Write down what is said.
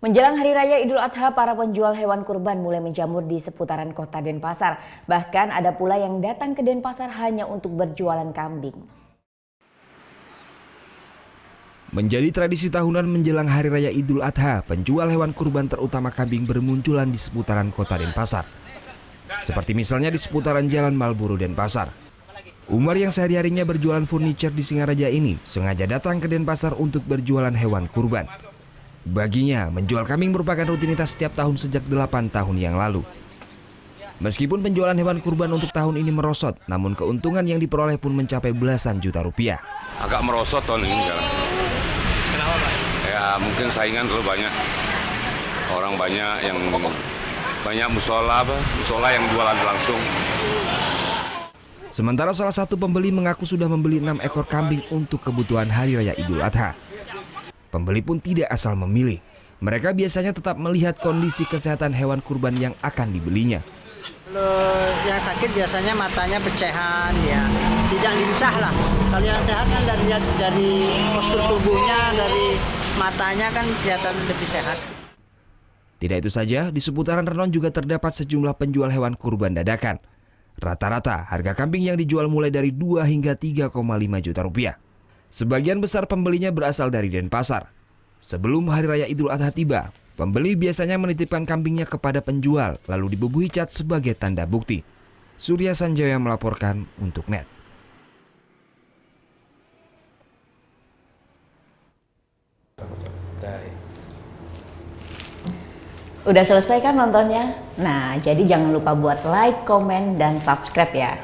Menjelang Hari Raya Idul Adha, para penjual hewan kurban mulai menjamur di seputaran kota Denpasar. Bahkan ada pula yang datang ke Denpasar hanya untuk berjualan kambing. Menjadi tradisi tahunan menjelang Hari Raya Idul Adha, penjual hewan kurban terutama kambing bermunculan di seputaran kota Denpasar. Seperti misalnya di seputaran Jalan Malboro Denpasar. Umar yang sehari-harinya berjualan furniture di Singaraja ini sengaja datang ke Denpasar untuk berjualan hewan kurban. Baginya, menjual kambing merupakan rutinitas setiap tahun sejak 8 tahun yang lalu. Meskipun penjualan hewan kurban untuk tahun ini merosot, namun keuntungan yang diperoleh pun mencapai belasan juta rupiah. Agak merosot tahun ini sekarang. Kenapa, Pak? Ya mungkin saingan terlalu banyak. Orang banyak yang musola yang jualan langsung. Sementara salah satu pembeli mengaku sudah membeli 6 ekor kambing untuk kebutuhan Hari Raya Idul Adha. Pembeli pun tidak asal memilih. Mereka biasanya tetap melihat kondisi kesehatan hewan kurban yang akan dibelinya. Kalau yang sakit biasanya matanya pecahan, ya tidak lincah lah. Kalau yang sehat kan dari postur tubuhnya, dari matanya kan kelihatan lebih sehat. Tidak itu saja, di seputaran Renon juga terdapat sejumlah penjual hewan kurban dadakan. Rata-rata harga kambing yang dijual mulai dari 2 hingga 3,5 juta rupiah. Sebagian besar pembelinya berasal dari Denpasar. Sebelum Hari Raya Idul Adha tiba, pembeli biasanya menitipkan kambingnya kepada penjual lalu dibubuhi cat sebagai tanda bukti. Surya Sanjaya melaporkan untuk NET. Udah selesai kan nontonnya? Nah, jadi jangan lupa buat like, komen, dan subscribe ya.